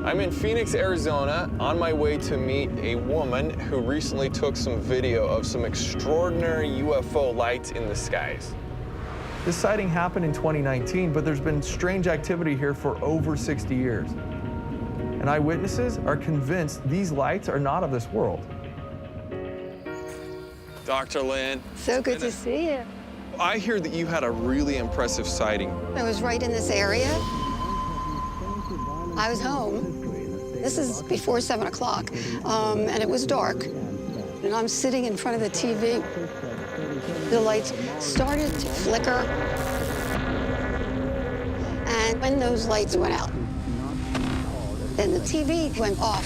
I'm in Phoenix, Arizona, on my way to meet a woman who recently took some video of some extraordinary UFO lights in the skies. This sighting happened in 2019, but there's been strange activity here for over 60 years. And eyewitnesses are convinced these lights are not of this world. Dr. Lynn. So good to see you. I hear that you had a really impressive sighting. I was right in this area. I was home. This is before 7 o'clock, and it was dark. And I'm sitting in front of the TV. The lights started to flicker. And when those lights went out, then the TV went off.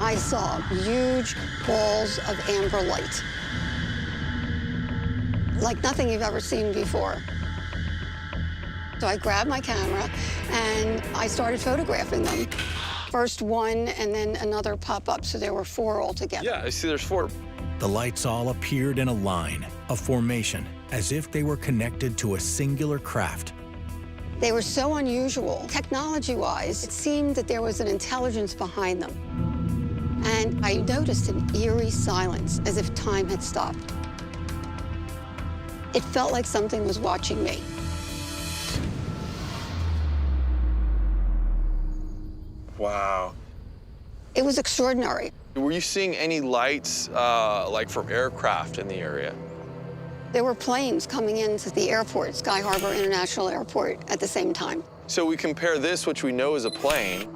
I saw huge balls of amber light, like nothing you've ever seen before. So I grabbed my camera and I started photographing them. First one and then another pop up, so there were 4 altogether. Yeah, I see there's 4. The lights all appeared in a line, a formation, as if they were connected to a singular craft. They were so unusual. Technology-wise, it seemed that there was an intelligence behind them. And I noticed an eerie silence, as if time had stopped. It felt like something was watching me. Wow. It was extraordinary. Were you seeing any lights, like from aircraft in the area? There were planes coming into the airport, Sky Harbor International Airport, at the same time. So we compare this, which we know is a plane.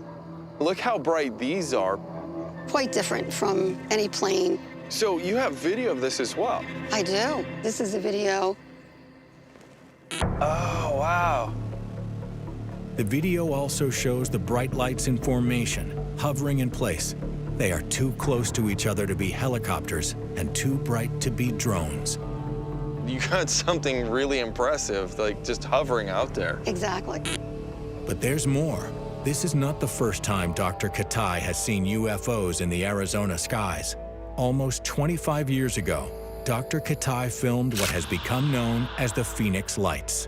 Look how bright these are. Quite different from any plane. So you have video of this as well? I do. This is a video. Oh, wow. The video also shows the bright lights in formation, hovering in place. They are too close to each other to be helicopters and too bright to be drones. You got something really impressive, like just hovering out there. Exactly. But there's more. This is not the first time Dr. Katai has seen UFOs in the Arizona skies. Almost 25 years ago, Dr. Katai filmed what has become known as the Phoenix Lights.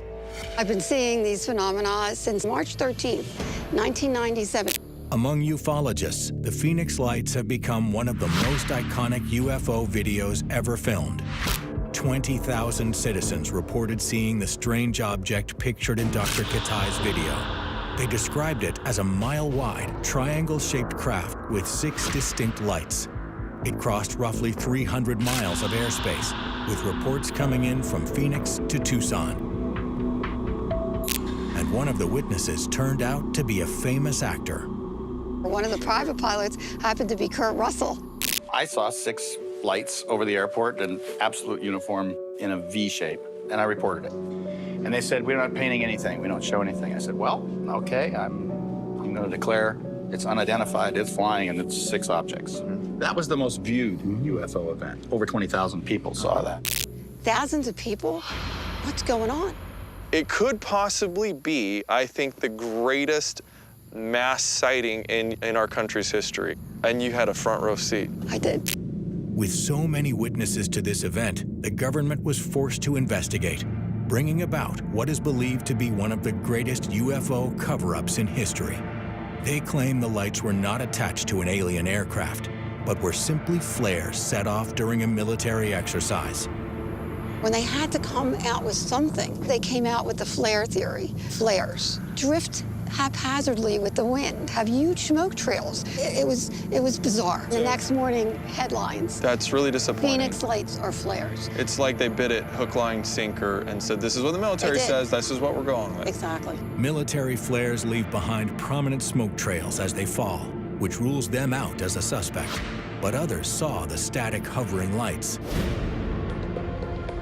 I've been seeing these phenomena since March 13th, 1997. Among ufologists, the Phoenix Lights have become one of the most iconic UFO videos ever filmed. 20,000 citizens reported seeing the strange object pictured in Dr. Katai's video. They described it as a mile-wide, triangle-shaped craft with 6 distinct lights. It crossed roughly 300 miles of airspace, with reports coming in from Phoenix to Tucson. And one of the witnesses turned out to be a famous actor. One of the private pilots happened to be Kurt Russell. I saw 6 lights over the airport in absolute uniform in a V shape, and I reported it. And they said, we're not painting anything, we don't show anything. I said, well, okay, I'm going to declare it's unidentified, it's flying, and it's 6 objects. That was the most viewed UFO event. Over 20,000 people saw that. Thousands of people? What's going on? It could possibly be, I think, the greatest mass sighting in our country's history. And you had a front row seat. I did. With so many witnesses to this event, the government was forced to investigate, bringing about what is believed to be one of the greatest UFO cover-ups in history. They claim the lights were not attached to an alien aircraft, but were simply flares set off during a military exercise. When they had to come out with something, they came out with the flare theory. Flares drift haphazardly with the wind, have huge smoke trails. It was bizarre. The next morning, headlines. That's really disappointing. Phoenix lights are flares. It's like they bid it hook, line, sinker and said, this is what the military says, this is what we're going with. Exactly. Military flares leave behind prominent smoke trails as they fall, which rules them out as a suspect. But others saw the static hovering lights.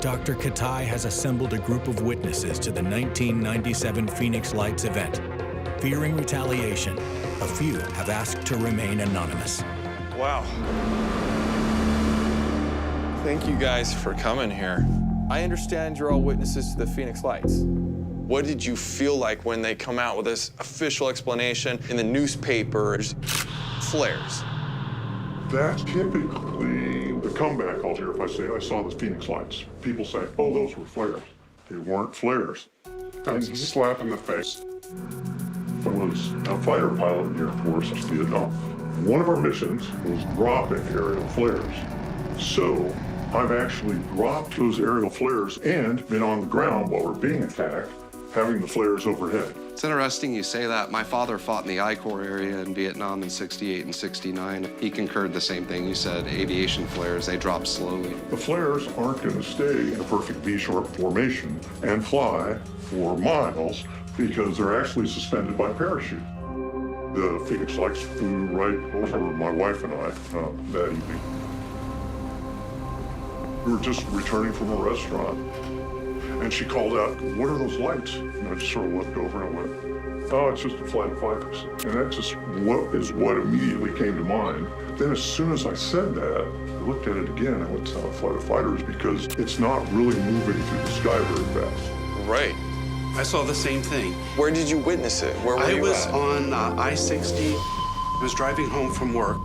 Dr. Katai has assembled a group of witnesses to the 1997 Phoenix Lights event. Fearing retaliation, a few have asked to remain anonymous. Wow. Thank you guys for coming here. I understand you're all witnesses to the Phoenix Lights. What did you feel like when they come out with this official explanation in the newspapers? Flares. That's typically the comeback I'll hear if I say I saw the Phoenix lights. People say, oh, those were flares. They weren't flares. That's a slap in the face. I was a fighter pilot in the Air Force in Vietnam. One of our missions was dropping aerial flares. So I've actually dropped those aerial flares and been on the ground while we're being attacked, having the flares overhead. It's interesting you say that. My father fought in the I Corps area in Vietnam in '68 and '69. He concurred the same thing. You said aviation flares, they drop slowly. The flares aren't going to stay in a perfect V-shaped formation and fly for miles because they're actually suspended by parachute. The Phoenix lights flew right over my wife and I that evening. We were just returning from a restaurant, and she called out, "What are those lights?" And I just sort of looked over and I went, "Oh, it's just a flight of fighters." And that's just what immediately came to mind. Then as soon as I said that, I looked at it again and I went, "It's not a flight of fighters because it's not really moving through the sky very fast." Right. I saw the same thing. Where did you witness it? Where were you I was at? on I-60. I was driving home from work.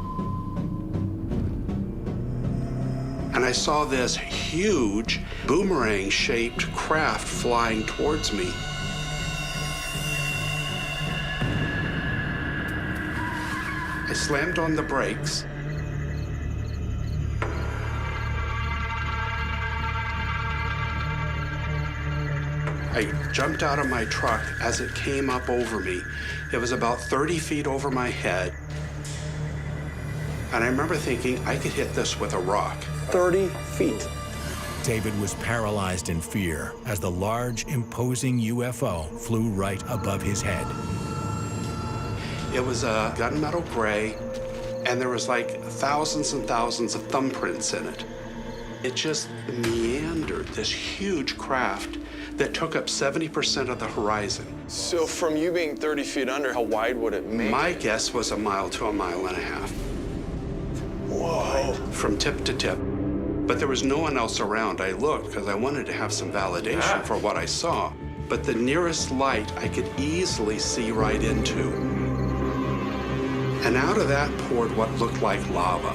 And I saw this huge boomerang-shaped craft flying towards me. I slammed on the brakes. I jumped out of my truck as it came up over me. It was about 30 feet over my head. And I remember thinking I could hit this with a rock. 30 feet. David was paralyzed in fear as the large, imposing UFO flew right above his head. It was a gunmetal gray, and there was like thousands and thousands of thumbprints in it. It just meandered, this huge craft that took up 70% of the horizon. So from you being 30 feet under, how wide would it make? My guess was 1 mile to 1.5 miles. Whoa. From tip to tip. But there was no one else around. I looked because I wanted to have some validation for what I saw. But the nearest light I could easily see right into. And out of that poured what looked like lava.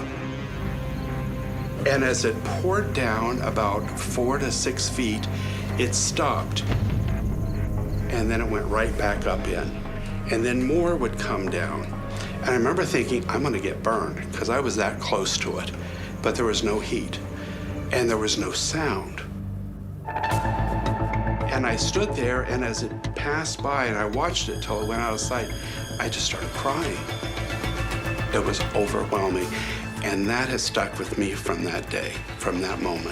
And as it poured down about 4 to 6 feet, it stopped. And then it went right back up in. And then more would come down. And I remember thinking, I'm gonna get burned, because I was that close to it. But there was no heat, and there was no sound. And I stood there, and as it passed by, and I watched it till it went out of sight, I just started crying. It was overwhelming. And that has stuck with me from that day, from that moment.